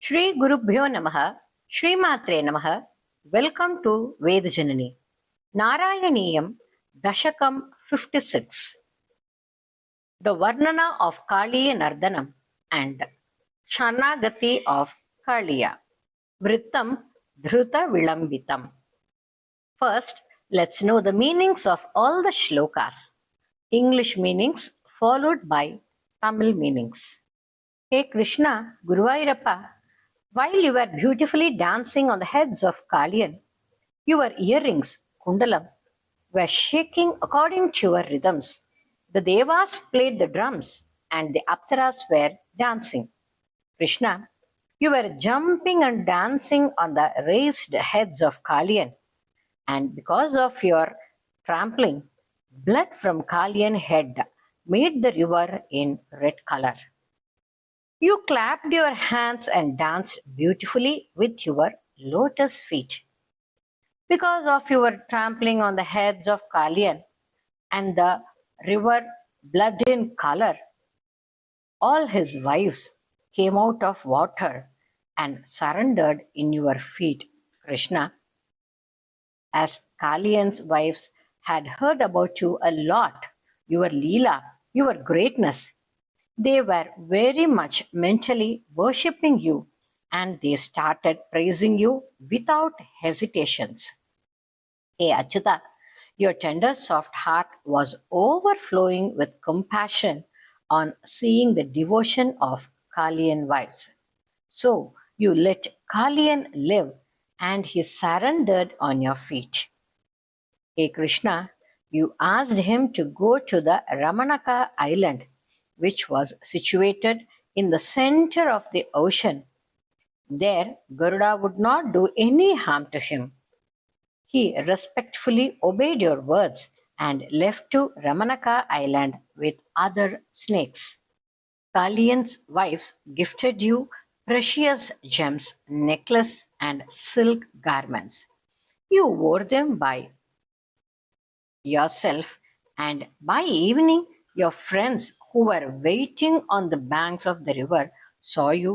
ಶ್ರೀ ಗುರುಭ್ಯೋ ನಮಃ ಶ್ರೀಮಾತ್ರೆ ನಮಃ ವೆಲ್ಕಮ್ ಟು ವೇದಜನನಿ ನಾರಾಯಣೀಯಂ ದಶಕಂ 56 ದ ವರ್ಣನ ಆಫ್ ಕಾಳಿಯ ನರ್ದನಂ ಅಂಡ್ ಶರಣಾಗತಿ ಆಫ್ ಕಾಳಿಯ ವೃತ್ತಂ ಧೃತ ವಿಳಂಬಿತಂ. First, let's know the meanings of all the shlokas. English meanings followed by Tamil meanings. Hey Krishna, Guruvayurappa, while you were beautifully dancing on the heads of Kaliyan, your earrings, Kundalam, were shaking according to your rhythms. The Devas played the drums and the Apsaras were dancing. Krishna, you were jumping and dancing on the raised heads of Kaliyan, and because of your trampling, blood from Kaliyan head made the river in red color. You clapped your hands and danced beautifully with your lotus feet. Because of your trampling on the heads of Kaliyan and the river blood in color, all his wives came out of water and surrendered in your feet, Krishna. As Kaliyan's wives had heard about you a lot, your Leela, your greatness, they were very much mentally worshipping you, and they started praising you without hesitations. Hey Achyuta, your tender soft heart was overflowing with compassion on seeing the devotion of Kaliyan wives. So you let Kaliyan live, and he surrendered on your feet. Hey Krishna, you asked him to go to the Ramanaka island, which was situated in the center of the ocean. There, Garuda would not do any harm to him. He respectfully obeyed your words and left to Ramanaka island with other snakes. Kaliyan's wives gifted you precious gems, necklace, and silk garments. You wore them by yourself, and by evening, your friends who were waiting on the banks of the river saw you,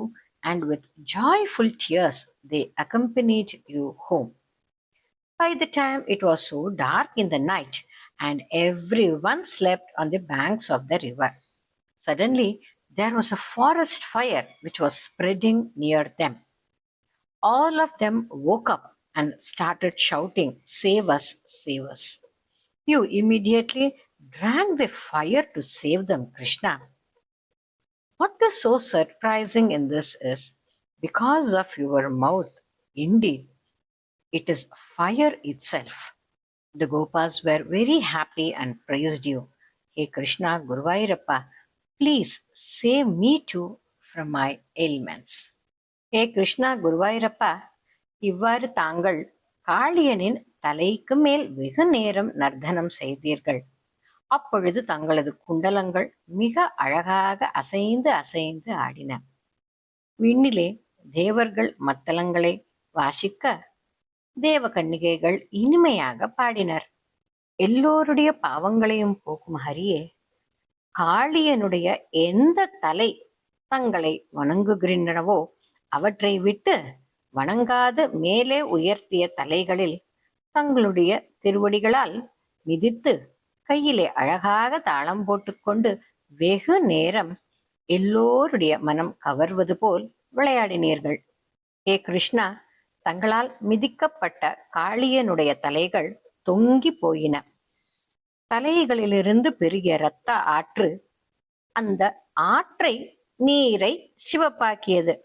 and with joyful tears they accompanied you home. By the time it was so dark in the night, and everyone slept on the banks of the river, suddenly there was a forest fire which was spreading near them. All of them woke up and started shouting, "Save us, save us." You immediately drank the fire to save them, Krishna. What is so surprising in this is, because of your mouth, indeed, it is fire itself. The Gopas were very happy and praised you. Hey Krishna, Guruvayurappa, please save me too from my ailments. Hey Krishna, Guruvayurappa, இவ்வாறு தாங்கள் காளியனின் தலைக்கு மேல் வெகு நேரம் நர்த்தனம் செய்தீர்கள். அப்பொழுது தங்களது குண்டலங்கள் மிக அழகாக அசைந்து அசைந்து ஆடின. விண்ணிலே தேவர்கள் மத்தளங்களை வாசிக்க தேவகன்னிகைகள் இனிமையாக பாடினர். எல்லோருடைய பாவங்களையும் போக்கும் ஹரியே, காளியனுடைய எந்த தலை தங்களை வணங்குகின்றனவோ அவற்றை விட்டு வணங்காது மேலே உயர்த்திய தலைகளில் தங்களுடைய திருவடிகளால் மிதித்து கையிலே அழகாக தாளம் போட்டுக்கொண்டு வெகு நேரம் எல்லோருடைய மனம் கவர்வது போல் விளையாடினீர்கள். ஏ கிருஷ்ணா, தங்களால் மிதிக்கப்பட்ட காளியனுடைய தலைகள் தொங்கி போயின. தலைகளிலிருந்து பெருகிய இரத்த ஆற்று அந்த ஆற்றை நீரை சிவப்பாக்கியது.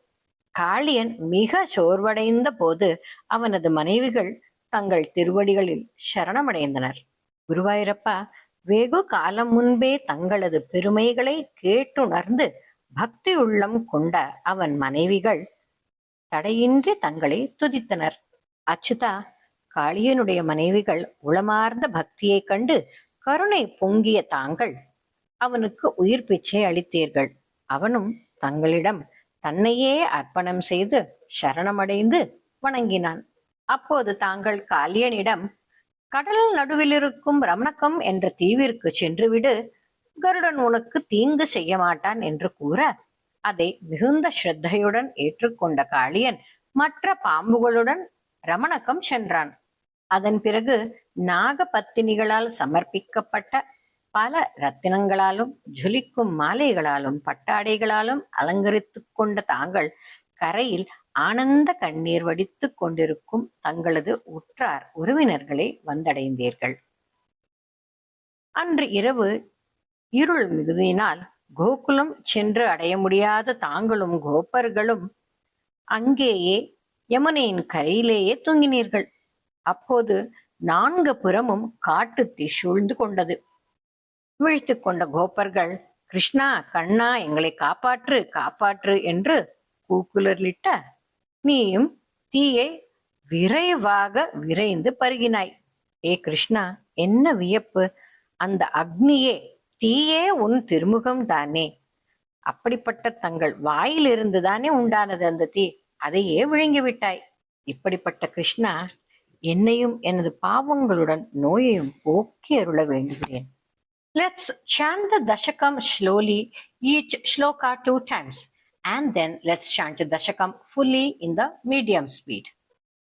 காளியன் மிக சோர்வடைந்த போது அவனது மனைவிகள் தங்கள் திருவடிகளில் சரணமடைந்தனர். குருவாயூரப்பா, வெகு காலம் முன்பே தங்களது பெருமைகளை கேட்டுணர்ந்து பக்தி உள்ளம் கொண்ட அவன் மனைவிகள் தடையின்றி தங்களை துதித்தனர். அச்சுதா, காளியனுடைய மனைவிகள் உளமார்ந்த பக்தியை கண்டு கருணை பொங்கிய தாங்கள் அவனுக்கு உயிர் பிச்சை அளித்தீர்கள். அவனும் தங்களிடம் தன்னையே அர்ப்பணம் செய்து சரணமடைந்து வணங்கினான். அப்போது தாங்கள் காளியனிடம், கடல் நடுவில் இருக்கும் ரமணக்கம் என்ற தீவிற்கு சென்றுவிடு, கருடன் உனக்கு தீங்கு செய்ய மாட்டான் என்று கூற, அதை மிகுந்த ஸ்ரத்தையுடன் ஏற்றுக்கொண்ட காளியன் மற்ற பாம்புகளுடன் ரமணக்கம் சென்றான். அதன் பிறகு நாகபத்தினிகளால் சமர்ப்பிக்கப்பட்ட பல ரத்தினங்களாலும் ஜொலிக்கும் மாலைகளாலும் பட்டாடைகளாலும் அலங்கரித்து கொண்ட தாங்கள் கரையில் ஆனந்த கண்ணீர் வடித்துக் கொண்டிருக்கும் தங்களது உற்றார் உறவினர்களை வந்தடைந்தீர்கள். அன்று இரவு இருள் மிகுதியினால் கோகுலம் சென்று அடைய முடியாத தாங்களும் கோப்பர்களும் அங்கேயே யமுனையின் கரையிலேயே தூங்கினீர்கள். அப்போது 4 புறமும் காட்டு தீ சூழ்ந்து கொண்டது. விழித்து கொண்ட கோப்பர்கள், கிருஷ்ணா, கண்ணா, எங்களை காப்பாற்று காப்பாற்று என்று கூக்குரலிட்ட நீயும் தீயை விரைவாக விரைந்து பருகினாய். ஏ கிருஷ்ணா, என்ன வியப்பு! அந்த அக்னியே தீயே உன் திருமுகம் தானே. அப்படிப்பட்ட தங்கள் வாயிலிருந்து தானே உண்டானது அந்த தீ. அதையே விழுங்கிவிட்டாய். இப்படிப்பட்ட கிருஷ்ணா, என்னையும் எனது பாவங்களுடன் நோயையும் போக்கி அருள வேண்டுகிறேன். Let's chant the Dashakam slowly, each shloka 2 times. And then let's chant the Dashakam fully in the medium speed.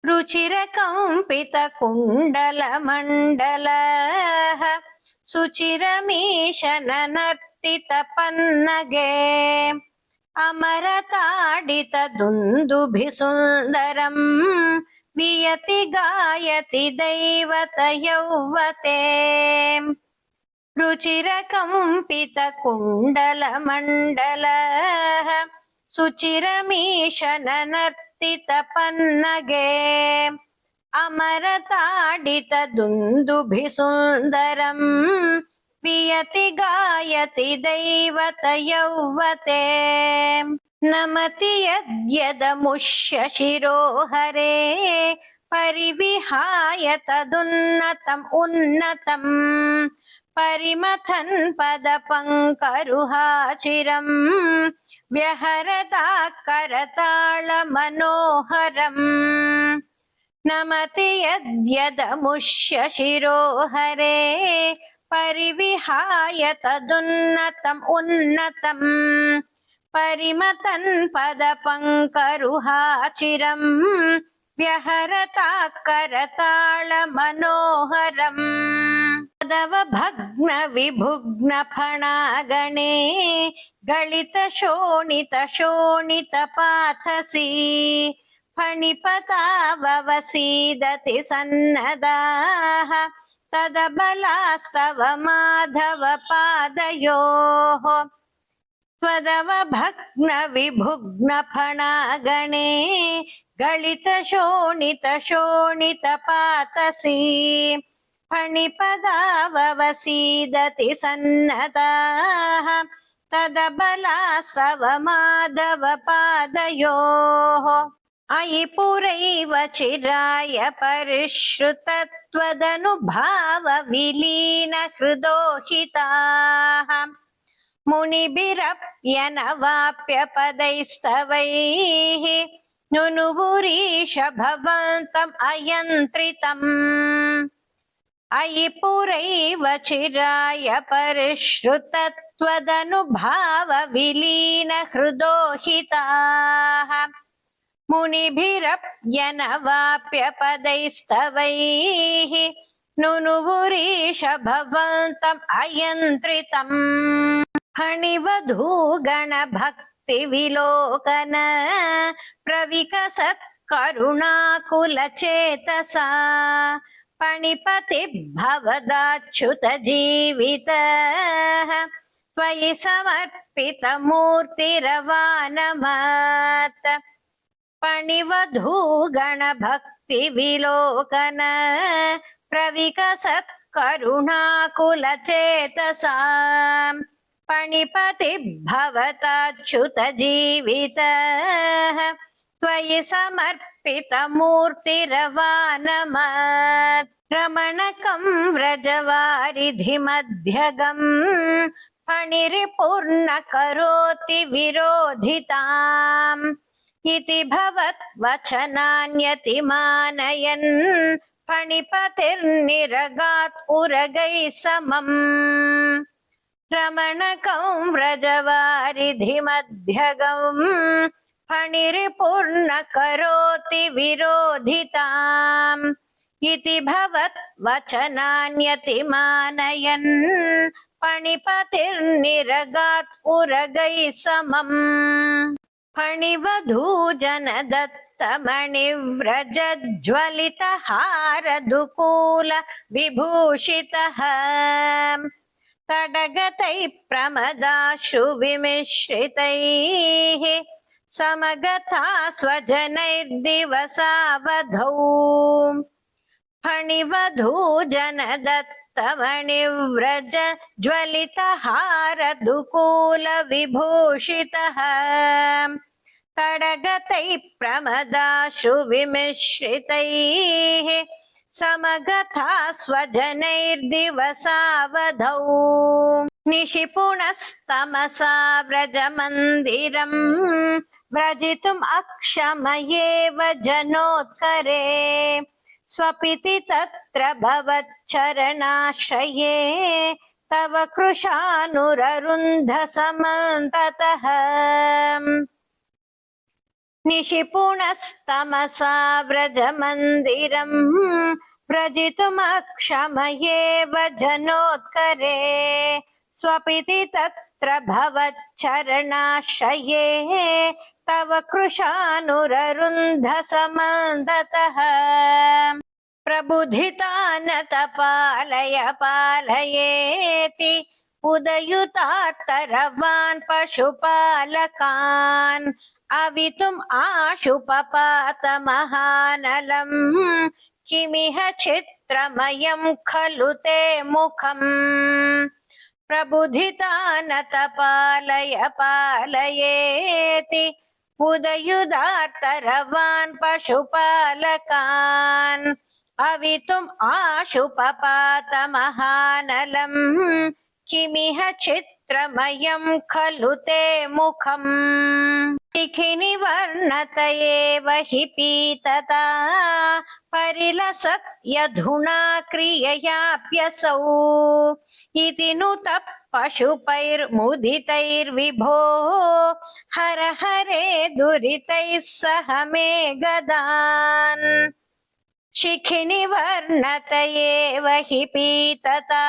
Ruchirakamпита kundala mandala suchiramishana nartita pannage amarataadita dundubhisundaram viyati gayati daivata yauvate रुचिरकम्पित कुण्डल मण्डल सुचिरमीशन नर्तित पन्नगे अमरताडित दुन्दुभि सुन्दरम् वियति गायति दैवत यौवते नमति यद्यदमुष्य शिरोहरे परिविहाय तदुन्नतम् उन्नतम् परिमथन् पदपङ्करुहाचिरम् व्यहरता करताल मनोहरम् नमति यद्यदमुष्य शिरोहरे परिविहाय तदुन्नतम् उन्नतम् परिमथन् पदपङ्करुहाचिरम् व्यहरता करताल मनोहरम् तदव भग्न विभुग्न फणागणे गलित शोणित शोणित पाथसी फणिपतावसीदति सन्नदाः तदबलास्तव माधव पादयोः त्वदव भग्न विभुग्न फणागणे गलित शोणित शोणित पातसी फणिपदावसीदति सन्नताः तदबलास्तव माधव पादयोः अयि पुरैव चिराय परिश्रुतत्वदनुभाव विलीन हृदोहिताः मुनिभिरप्यनवाप्य पदैस्तवैः नुनुवुरीश भवन्तम् अयन्त्रितम् अयि पुरैव चिराय परिश्रुतत्वदनुभाव विलीन हृदोहिताः मुनिभिरप्यनवाप्य पदैस्तवैः नुनुवुरीश भवन्तम् अयन्त्रितम् फणिवधूगणभक्तिविलोकन प्रविकसत्करुणाकुलचेतसा फणिपतिर्भवदाच्युत जीवितः त्वयि समर्पितमूर्तिरवानमत् फणिवधूगणभक्तिविलोकन प्रविकसत्करुणाकुलचेतसा फणिपतिर्भवताच्युत जीवितः त्वयि समर्पितमूर्तिरवानमत् रमणकं व्रजवारिधिमध्यगम् फणिरिपूर्ण करोति विरोधिताम् इति भवद्वचनान्यतिमानयन् फणिपतिर्निरगात् उरगैः समम् रमणकं व्रजवारिधिमध्यगम् फणिरिपुर्न करोति विरोधिताम् इति भवद्वचनान्यतिमानयन् फणिपतिर्निरगात् उरगैः समम् फणिवधूजनदत्तमणिव्रजज्वलितहारदुकूल विभूषितः तडगतैः प्रमदाश्रुविमिश्रितैः समगता स्वजनैर्दिवसावधौ फणिवधूजनदत्तमणिव्रज ज्वलितहारदुकूल विभूषितः तडगतैः प्रमदाश्रुविमिश्रितैः समगता स्वजनैर्दिवसावधौ निशिपुणस्तमसा व्रजमन्दिरम् व्रजितुम् अक्षमयेव जनोत्करे स्वपिति तत्र भवच्चरणाश्रये तव कृशानुररुन्धसमन्ततः निशिपुणस्तमसा व्रजमन्दिरम् व्रजितुमक्षमयेव जनोत्करे स्वपिति तत्र भवच्चरणाश्रये तव कृशानुररुन्धसमन्ततः प्रबुधितानत पालय पालयेति उदयुतात्तरवान् पशुपालकान् अवितुम् आशुपपात महानलम् किमिह चित्रमयम् खलु ते मुखम् प्रबुधितानत पालय पालयेति उदयुदात्तरवान् पशुपालकान् अवितुम् आशुपपात महानलम् किमिह चित्रमयम् खलु ते मुखम् शिखिनिवर्णत एव हि पीतता परिलसत् यधुना क्रिययाप्यसौ इति नुतः पशुपैर्मुदितैर्विभो हर हरे दुरितैः सह मे गदान् शिखिनिवर्णत एव हि पीतता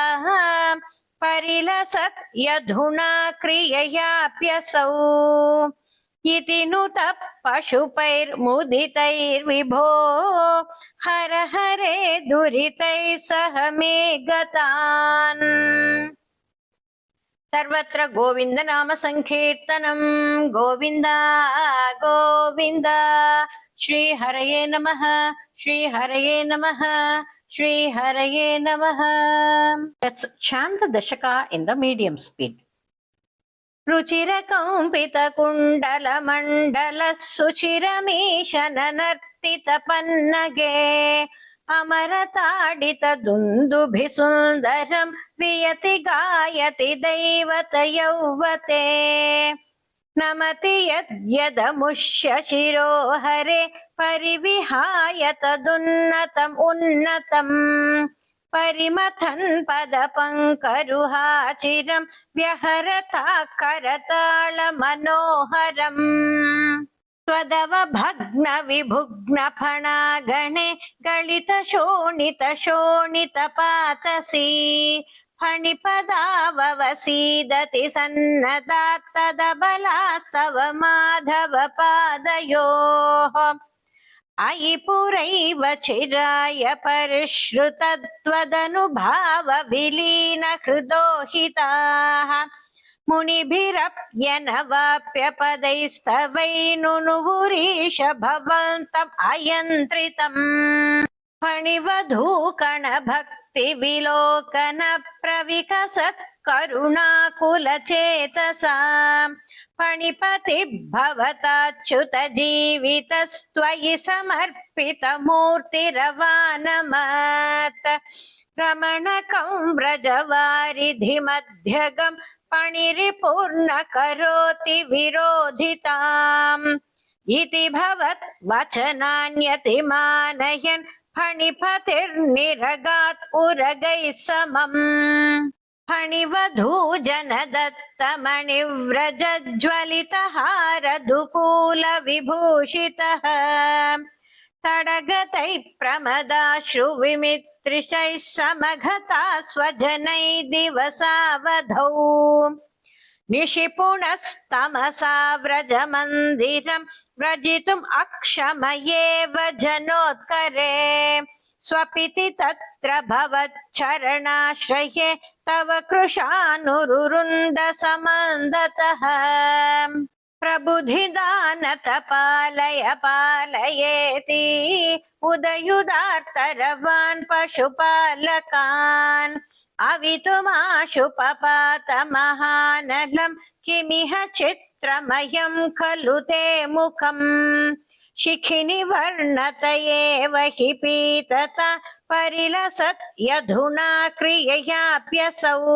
परिलसत् यधुना क्रिययाप्यसौ इति नुतः पशुपैर्मुदितैर्विभो हर हरे दुरितैः सह मे गतान् सर्वत्र गोविंद नाम संकीर्तनं गोविंद गोविंद श्री हरये नमः श्री हरये नमः श्री हरये नमः. Let's chant the dashaka in the medium speed. रुचिरकम्पितकुण्डलमण्डलः सुचिरमीशननर्तितपन्नगे अमरताडितदुन्दुभिसुन्दरं वियति गायति दैवतयौवते नमति यद्यदमुष्य शिरो हरे परिविहाय तदुन्नतम् उन्नतम् परिमथन् पदपङ्करुहाचिरं व्यहरता करतालमनोहरम् त्वदवभग्नविभुग्नफणागणे गलितशोणितशोणितपातसी फणिपदाववसीदति सन्नतात् तदबलास्तव माधव पादयोः अयि पुरैव चिराय परिश्रुतत्वदनुभाव विलीन हृदोहिताः मुनिभिरप्यनवाप्य पदैस्तवैनुनुवुरीश भवन्तम् अयन्त्रितम् फणिवधूकणभक्तिविलोकन प्रविकसत् करुणाकुलचेतसाम् फणिपति भवताच्युत जीवितस्त्वयि समर्पितमूर्तिरवानमत् रमणकं व्रजवारिधिमध्यगम् फणिरिपुर्न करोति विरोधिताम् इति भवत् वचनान्यतिमानयन् फणिपतिर्निरगात् उरगैः समम् फणिवधूजनदत्तमणिव्रजज्वलितहारदुकूलविभूषितः तडगतैः प्रमदाश्रुविमित्रिशैः समघता स्वजनैः दिवसावधौ निशिपुणस्तमसा व्रजमन्दिरं व्रजितुम् अक्षमयेव जनोत्करे स्वपिति तत्र भवच्चरणाश्रये तव कृशानुरुरुन्द समन्दतः प्रबुधिदानत पालय पालयेति उदयुदार्तरवान् पशुपालकान् अवितुमाशुपपात महानलं किमिह चित्रमयं खलु ते मुखम् शिखिनि वर्णत एव हि पीतता परिलसत् यधुना क्रिययाप्यसौ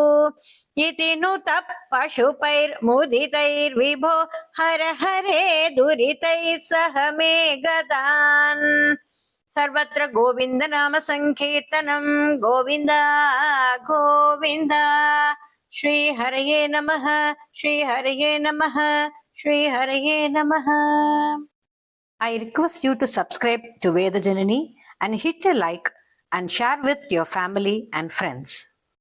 इति नुतः पशुपैर्मुदितैर्विभो हर हरे दुरितैः सह मे गतान् सर्वत्र गोविंद नाम संकीर्तनं गोविंद गोविंद श्री हरये नमः श्री हरये नमः श्री हरये नमः. I request you to subscribe to Veda Janani and hit a like and share with your family and friends.